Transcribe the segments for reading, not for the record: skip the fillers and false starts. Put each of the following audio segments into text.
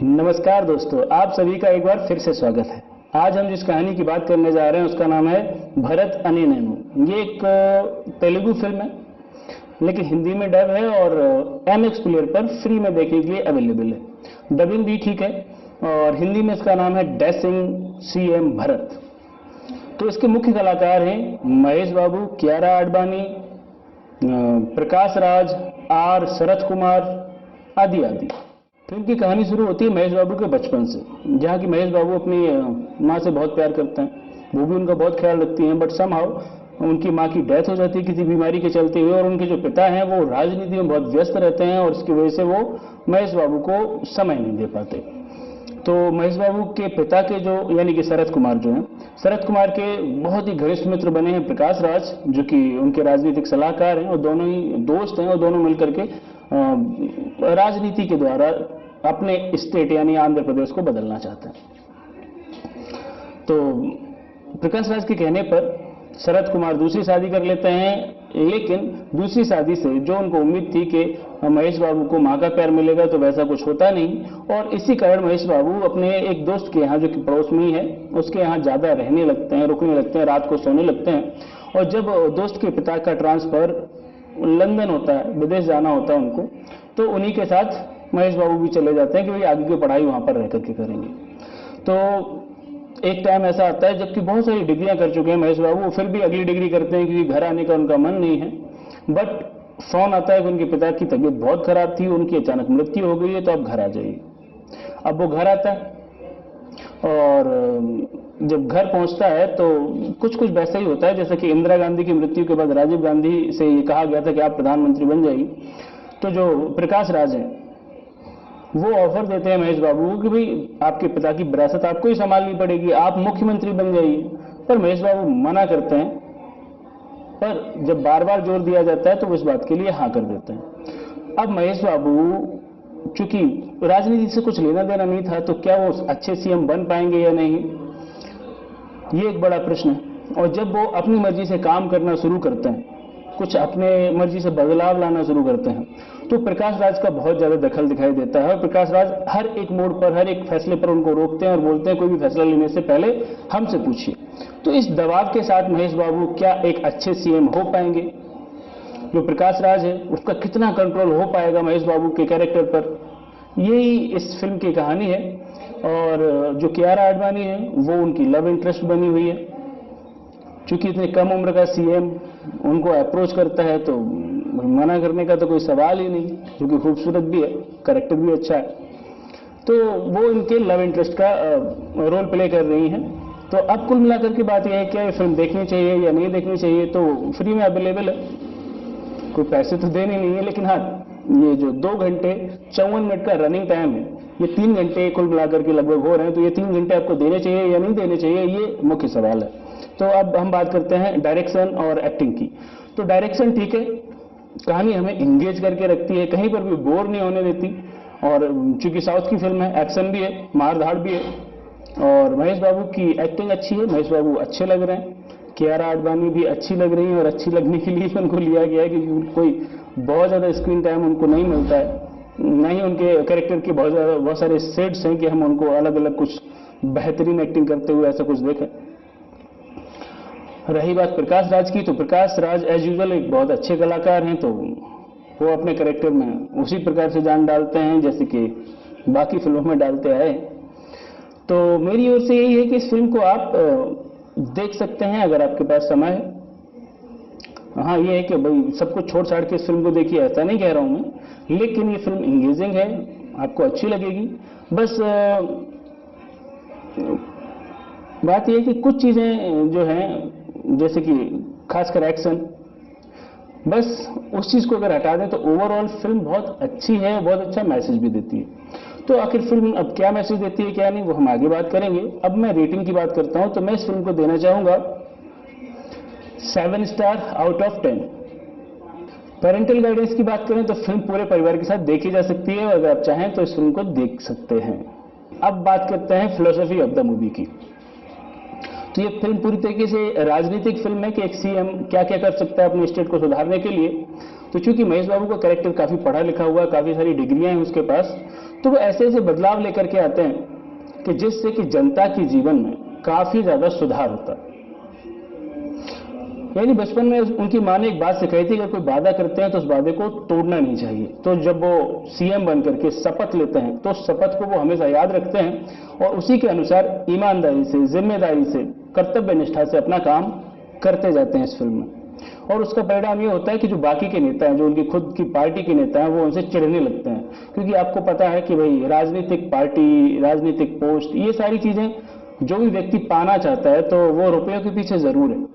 नमस्कार दोस्तों, आप सभी का एक बार फिर से स्वागत है। आज हम जिस कहानी की बात करने जा रहे हैं उसका नाम है भरत अने नेनु। ये एक तेलुगु फिल्म है, लेकिन हिंदी में डब है और MX प्लेयर पर फ्री में देखने के लिए अवेलेबल है। डबिंग भी ठीक है और हिंदी में इसका नाम है डैशिंग CM भरत। तो इसके मुख्य कलाकार हैं महेश बाबू, कियारा आडवाणी, प्रकाश राज, R शरत कुमार आदि आदि। फिल्म की कहानी शुरू होती है महेश बाबू के बचपन से, जहाँ की महेश बाबू अपनी माँ से बहुत प्यार करते हैं। वो भी उनका बहुत ख्याल रखती हैं, बट समहाउ उनकी माँ की डेथ हो जाती है किसी बीमारी के चलते हुए, और उनके जो पिता हैं वो राजनीति में बहुत व्यस्त रहते हैं और इसकी वजह से वो महेश बाबू को समय नहीं दे पाते। तो महेश बाबू के पिता के जो यानी कि शरत कुमार जो हैं, शरत कुमार के बहुत ही घनिष्ठ मित्र बने हैं प्रकाश राज, जो कि उनके राजनीतिक सलाहकार हैं, और दोनों ही दोस्त हैं और दोनों मिलकर के राजनीति के द्वारा अपने स्टेट यानी आंध्र प्रदेश को बदलना चाहते हैं। तो प्रकाश राज के कहने पर शरत कुमार दूसरी शादी कर लेते हैं, लेकिन दूसरी शादी से जो उनको उम्मीद थी कि महेश बाबू को माँ का प्यार मिलेगा, तो वैसा कुछ होता नहीं। और इसी कारण महेश बाबू अपने एक दोस्त के यहाँ, जो कि पड़ोस में ही है, उसके यहाँ ज़्यादा रहने लगते हैं, रुकने लगते हैं, रात को सोने लगते हैं। और जब दोस्त के पिता का ट्रांसफ़र लंदन होता है, विदेश जाना होता है उनको, तो उन्हीं के साथ महेश बाबू भी चले जाते हैं कि भाई आगे की पढ़ाई वहाँ पर रह करके करेंगे। तो एक टाइम ऐसा आता है जबकि बहुत सारी डिग्रियां कर चुके हैं महेश बाबू, फिर भी अगली डिग्री करते हैं क्योंकि घर आने का उनका मन नहीं है। बट फोन आता है कि उनके पिता की तबीयत बहुत खराब थी, उनकी अचानक मृत्यु हो गई है, तो आप घर आ जाइए। अब वो घर आता है और जब घर पहुंचता है तो कुछ कुछ वैसा ही होता है जैसा कि इंदिरा गांधी की मृत्यु के बाद राजीव गांधी से ये कहा गया था कि आप प्रधानमंत्री बन जाइए। तो जो प्रकाश राज हैं वो ऑफर देते हैं महेश बाबू को कि भाई आपके पिता की विरासत आपको ही संभालनी पड़ेगी, आप मुख्यमंत्री बन जाइए। पर महेश बाबू मना करते हैं, पर जब बार बार जोर दिया जाता है तो वो इस बात के लिए हाँ कर देते हैं। अब महेश बाबू चूंकि राजनीति से कुछ लेना देना नहीं था, तो क्या वो अच्छे CM बन पाएंगे या नहीं, ये एक बड़ा प्रश्न है। और जब वो अपनी मर्जी से काम करना शुरू करते हैं, कुछ अपने मर्जी से बदलाव लाना शुरू करते हैं, तो प्रकाश राज का बहुत ज्यादा दखल दिखाई देता है। और प्रकाश राज हर एक मोड़ पर, हर एक फैसले पर उनको रोकते हैं और बोलते हैं कोई भी फैसला लेने से पहले हमसे पूछिए। तो इस दबाव के साथ महेश बाबू क्या एक अच्छे CM हो पाएंगे? जो प्रकाश राज है उसका कितना कंट्रोल हो पाएगा महेश बाबू के कैरेक्टर पर, यही इस फिल्म की कहानी है। और जो कियारा आडवाणी है वो उनकी लव इंटरेस्ट बनी हुई है। चूंकि इतने कम उम्र का CM उनको अप्रोच करता है तो मना करने का तो कोई सवाल ही नहीं, क्योंकि खूबसूरत भी है, कैरेक्टर भी अच्छा है। तो वो इनके लव इंटरेस्ट का रोल प्ले कर रही हैं। तो अब कुल मिलाकर के बात यह है कि ये फिल्म देखनी चाहिए या नहीं देखनी चाहिए। तो फ्री में अवेलेबल है, कोई पैसे तो देने नहीं है, लेकिन हाँ ये जो 2 घंटे 54 मिनट का रनिंग टाइम है, ये 3 घंटे कुल मिलाकर के लगभग हो रहे हैं। तो ये 3 घंटे आपको देने चाहिए या नहीं देने चाहिए, ये मुख्य सवाल है। तो अब हम बात करते हैं डायरेक्शन और एक्टिंग की। तो डायरेक्शन ठीक है, कहानी हमें इंगेज करके रखती है, कहीं पर भी बोर नहीं होने देती। और चूंकि साउथ की फिल्म है, एक्शन भी है, मारधाड़ भी है, और महेश बाबू की एक्टिंग अच्छी है, महेश बाबू अच्छे लग रहे हैं। कियारा आडवाणी भी अच्छी लग रही है, और अच्छी लगने के लिए उनको लिया गया है क्योंकि कोई बहुत ज़्यादा स्क्रीन टाइम उनको नहीं मिलता है, न ही उनके कैरेक्टर के बहुत सारे सेट्स हैं कि हम उनको अलग अलग कुछ बेहतरीन एक्टिंग करते हुए ऐसा कुछ देखें। रही बात प्रकाश राज की, तो प्रकाश राज एज यूजुअल एक बहुत अच्छे कलाकार हैं, तो वो अपने कैरेक्टर में उसी प्रकार से जान डालते हैं जैसे कि बाकी फिल्मों में डालते आए। तो मेरी ओर से यही है कि इस फिल्म को आप देख सकते हैं अगर आपके पास समय है। हाँ ये है कि भाई सब कुछ छोड़ छाड़ के इस फिल्म को देखिए, ऐसा नहीं कह रहा हूँ मैं, लेकिन ये फिल्म इंगेजिंग है, आपको अच्छी लगेगी। बस बात यह है कि कुछ चीज़ें जो हैं जैसे कि खासकर एक्शन, बस उस चीज़ को अगर हटा दें तो ओवरऑल फिल्म बहुत अच्छी है, बहुत अच्छा मैसेज भी देती है। तो आखिर फिल्म अब क्या मैसेज देती है क्या नहीं, वो हम आगे बात करेंगे। अब मैं रेटिंग की बात करता हूं, तो मैं इस फिल्म को देना चाहूँगा 7 star out of 10। Parental guidance की बात करें तो फिल्म पूरे परिवार के साथ देखी जा सकती है, और अगर आप चाहें तो इस फिल्म को देख सकते हैं। अब बात करते हैं फिलोसफी ऑफ द मूवी की। तो ये फिल्म पूरी तरीके से राजनीतिक फिल्म है कि एक CM क्या क्या कर सकता है अपने स्टेट को सुधारने के लिए। तो चूंकि महेश बाबू का कैरेक्टर काफी पढ़ा लिखा हुआ, काफी सारी डिग्रियां हैं उसके पास, तो वो ऐसे ऐसे बदलाव लेकर के आते हैं कि जिससे कि जनता के जीवन में काफी ज्यादा सुधार होता है। यानी बचपन में उनकी मां ने एक बात सिखाई थी कि अगर कोई वादा करते हैं तो उस वादे को तोड़ना नहीं चाहिए। तो जब वो सीएम बन करके शपथ लेते हैं तो उस शपथ को वो हमेशा याद रखते हैं और उसी के अनुसार ईमानदारी से, जिम्मेदारी से, कर्तव्य निष्ठा से अपना काम करते जाते हैं इस फिल्म में। और उसका परिणाम ये होता है कि जो बाकी के नेता हैं, जो उनकी खुद की पार्टी के नेता हैं, वो उनसे चिढ़ने लगते हैं। क्योंकि आपको पता है कि भाई राजनीतिक पार्टी, राजनीतिक पोस्ट, ये सारी चीजें जो भी व्यक्ति पाना चाहता है तो वो रुपयों के पीछे जरूर है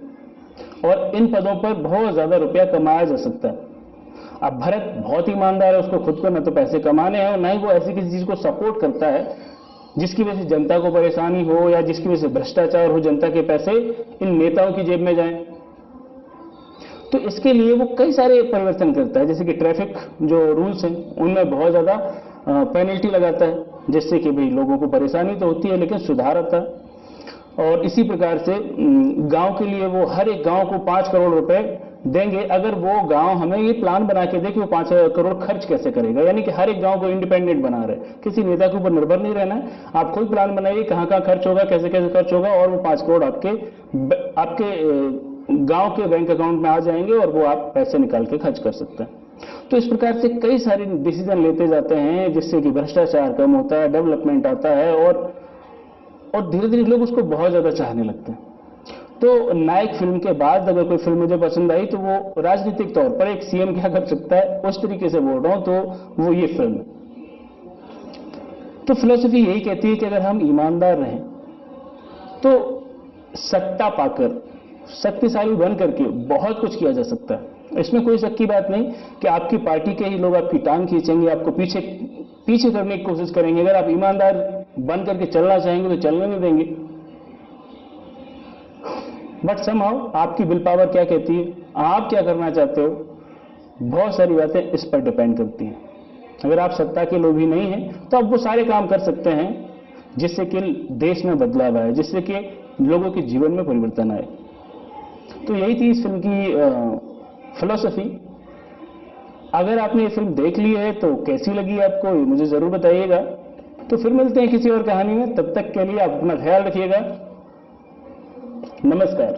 और इन पदों पर बहुत ज्यादा रुपया कमाया जा सकता है। अब भरत बहुत ईमानदार है, उसको खुद को न तो पैसे कमाने हैं और न ही वो ऐसी किसी चीज को सपोर्ट करता है जिसकी वजह से जनता को परेशानी हो या जिसकी वजह से भ्रष्टाचार हो, जनता के पैसे इन नेताओं की जेब में जाएं। तो इसके लिए वो कई सारे परिवर्तन करता है, जैसे कि ट्रैफिक जो रूल्स हैं उनमें बहुत ज्यादा पेनल्टी लगाता है, जिससे कि भाई लोगों को परेशानी तो होती है लेकिन सुधार आता है। और इसी प्रकार से गांव के लिए वो हर एक गांव को 5 करोड़ रुपए देंगे अगर वो गांव हमें ये प्लान बना के दे कि वो 5 करोड़ खर्च कैसे करेगा। यानी कि हर एक गांव को इंडिपेंडेंट बना रहे, किसी नेता के ऊपर निर्भर नहीं रहना है। आप खुद प्लान बनाइए कहां कहां खर्च होगा, कैसे कैसे खर्च होगा, और वो 5 करोड़ आपके गांव के बैंक अकाउंट में आ जाएंगे और वो आप पैसे निकाल के खर्च कर सकते हैं। तो इस प्रकार से कई सारे डिसीजन लेते जाते हैं जिससे कि भ्रष्टाचार कम होता है, डेवलपमेंट आता है और धीरे धीरे लोग उसको बहुत ज्यादा चाहने लगते हैं। तो नायक फिल्म के बाद अगर कोई फिल्म मुझे पसंद आई तो वो राजनीतिक तौर पर एक सीएम क्या कर सकता है उस तरीके से बोल रहा हूं, तो वो ये फिल्म है। तो फिलॉसफी यही कहती है कि अगर हम ईमानदार रहें तो सत्ता पाकर, शक्तिशाली बन करके बहुत कुछ किया जा सकता है। इसमें कोई शक की बात नहीं कि आपकी पार्टी के ही लोग आपकी टांग खींचेंगे, आपको पीछे करने की कोशिश करेंगे। अगर आप ईमानदार बन करके चलना चाहेंगे तो चलने नहीं देंगे। बट समहाउ आपकी विल पावर क्या कहती है, आप क्या करना चाहते हो, बहुत सारी बातें इस पर डिपेंड करती हैं। अगर आप सत्ता के लोभी नहीं हैं तो आप वो सारे काम कर सकते हैं जिससे कि देश में बदलाव आए, जिससे कि लोगों के जीवन में परिवर्तन आए। तो यही थी इस फिल्म की फिलॉसफी। अगर आपने ये फिल्म देख ली है तो कैसी लगी आपको ये मुझे जरूर बताइएगा। तो फिर मिलते हैं किसी और कहानी में, तब तक के लिए आप अपना ख्याल रखिएगा। नमस्कार।